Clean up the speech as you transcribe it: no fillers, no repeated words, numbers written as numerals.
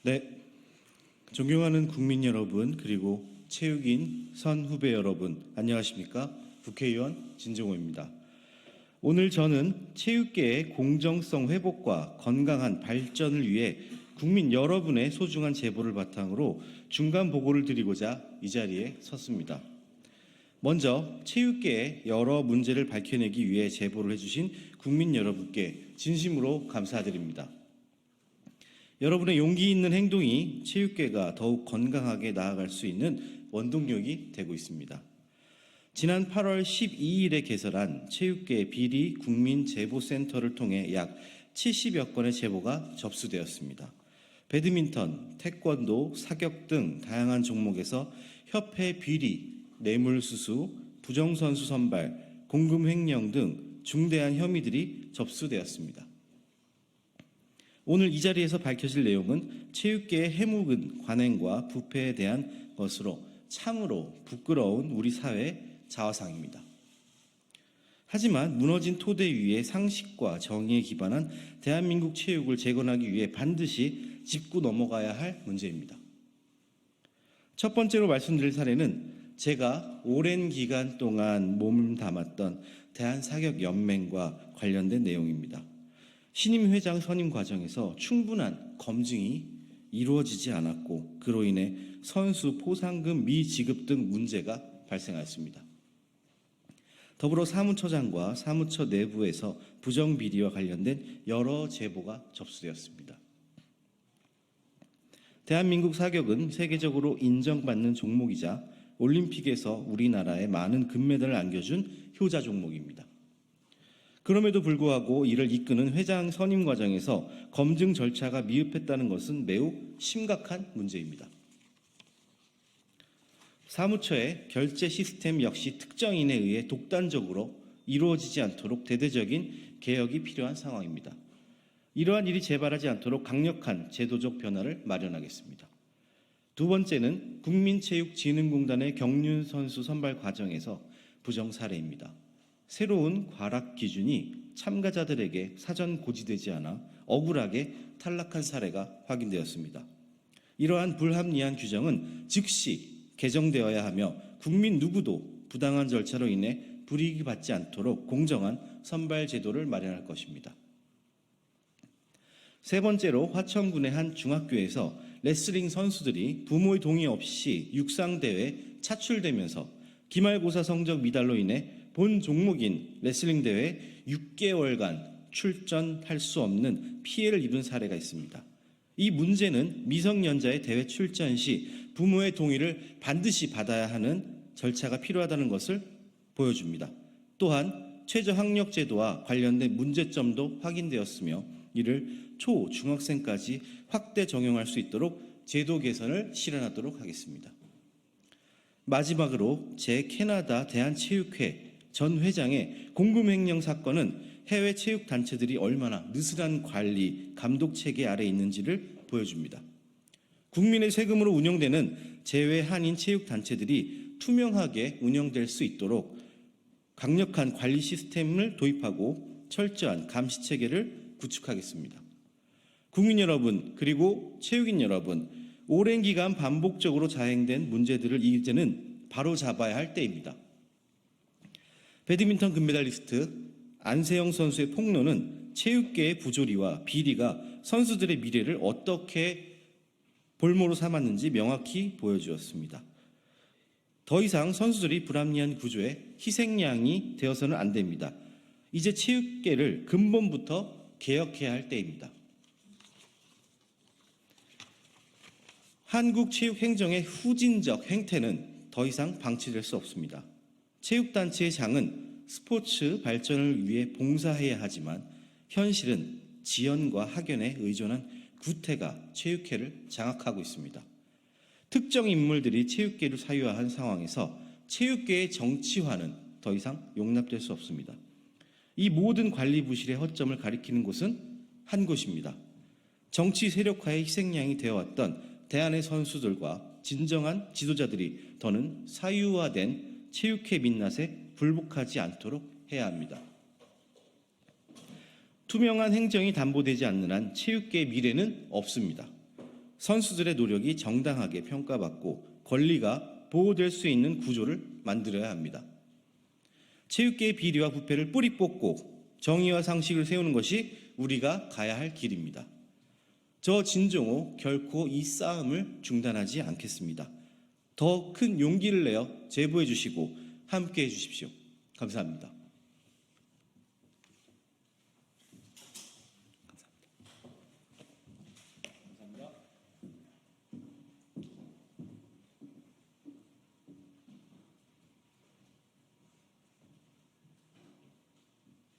네, 존경하는 국민 여러분, 그리고 체육인 선후배 여러분, 안녕하십니까? 국회의원 진정호입니다. 오늘 저는 체육계의 공정성 회복과 건강한 발전을 위해 국민 여러분의 소중한 제보를 바탕으로 중간 보고를 드리고자 이 자리에 섰습니다. 먼저 체육계의 여러 문제를 밝혀내기 위해 제보를 해주신 국민 여러분께 진심으로 감사드립니다. 여러분의 용기 있는 행동이 체육계가 더욱 건강하게 나아갈 수 있는 원동력이 되고 있습니다. 지난 8월 12일에 개설한 체육계 비리 국민제보센터를 통해 약 70여 건의 제보가 접수되었습니다. 배드민턴, 태권도, 사격 등 다양한 종목에서 협회 비리, 뇌물수수, 부정선수 선발, 공금 횡령 등 중대한 혐의들이 접수되었습니다. 오늘 이 자리에서 밝혀질 내용은 체육계의 해묵은 관행과 부패에 대한 것으로 참으로 부끄러운 우리 사회의 자화상입니다. 하지만 무너진 토대 위에 상식과 정의에 기반한 대한민국 체육을 재건하기 위해 반드시 짚고 넘어가야 할 문제입니다. 첫 번째로 말씀드릴 사례는 제가 오랜 기간 동안 몸을 담았던 대한사격연맹과 관련된 내용입니다. 신임 회장 선임 과정에서 충분한 검증이 이루어지지 않았고 그로 인해 선수 포상금 미지급 등 문제가 발생하였습니다. 더불어 사무처장과 사무처 내부에서 부정비리와 관련된 여러 제보가 접수되었습니다. 대한민국 사격은 세계적으로 인정받는 종목이자 올림픽에서 우리나라에 많은 금메달을 안겨준 효자 종목입니다. 그럼에도 불구하고 이를 이끄는 회장 선임 과정에서 검증 절차가 미흡했다는 것은 매우 심각한 문제입니다. 사무처의 결제 시스템 역시 특정인에 의해 독단적으로 이루어지지 않도록 대대적인 개혁이 필요한 상황입니다. 이러한 일이 재발하지 않도록 강력한 제도적 변화를 마련하겠습니다. 두 번째는 국민체육진흥공단의 경륜 선수 선발 과정에서 부정 사례입니다. 새로운 과락 기준이 참가자들에게 사전 고지되지 않아 억울하게 탈락한 사례가 확인되었습니다. 이러한 불합리한 규정은 즉시 개정되어야 하며 국민 누구도 부당한 절차로 인해 불이익이 받지 않도록 공정한 선발 제도를 마련할 것입니다. 세 번째로 화천군의 한 중학교에서 레슬링 선수들이 부모의 동의 없이 육상대회에 차출되면서 기말고사 성적 미달로 인해 본 종목인 레슬링 대회에 6개월간 출전할 수 없는 피해를 입은 사례가 있습니다. 이 문제는 미성년자의 대회 출전 시 부모의 동의를 반드시 받아야 하는 절차가 필요하다는 것을 보여줍니다. 또한 최저학력제도와 관련된 문제점도 확인되었으며 이를 초, 중학생까지 확대 적용할 수 있도록 제도 개선을 실현하도록 하겠습니다. 마지막으로 제 캐나다 대한체육회 전 회장의 공금횡령 사건은 해외 체육단체들이 얼마나 느슨한 관리, 감독 체계 아래 있는지를 보여줍니다. 국민의 세금으로 운영되는 제외 한인 체육단체들이 투명하게 운영될 수 있도록 강력한 관리 시스템을 도입하고 철저한 감시 체계를 구축하겠습니다. 국민 여러분, 그리고 체육인 여러분, 오랜 기간 반복적으로 자행된 문제들을 이제는 바로잡아야 할 때입니다. 배드민턴 금메달리스트 안세영 선수의 폭로는 체육계의 부조리와 비리가 선수들의 미래를 어떻게 볼모로 삼았는지 명확히 보여주었습니다. 더 이상 선수들이 불합리한 구조의 희생양이 되어서는 안 됩니다. 이제 체육계를 근본부터 개혁해야 할 때입니다. 한국 체육행정의 후진적 행태는 더 이상 방치될 수 없습니다. 체육단체의 장은 스포츠 발전을 위해 봉사해야 하지만 현실은 지연과 학연에 의존한 구태가 체육회를 장악하고 있습니다. 특정 인물들이 체육계를 사유화한 상황에서 체육계의 정치화는 더 이상 용납될 수 없습니다. 이 모든 관리 부실의 허점을 가리키는 곳은 한 곳입니다. 정치 세력화의 희생양이 되어왔던 대한의 선수들과 진정한 지도자들이 더는 사유화된 체육회 민낯에 굴복하지 않도록 해야 합니다. 투명한 행정이 담보되지 않는 한 체육계의 미래는 없습니다. 선수들의 노력이 정당하게 평가받고 권리가 보호될 수 있는 구조를 만들어야 합니다. 체육계의 비리와 부패를 뿌리 뽑고 정의와 상식을 세우는 것이 우리가 가야 할 길입니다. 저 진종호 결코 이 싸움을 중단하지 않겠습니다. 더 큰 용기를 내어 제보해 주시고 함께해 주십시오. 감사합니다.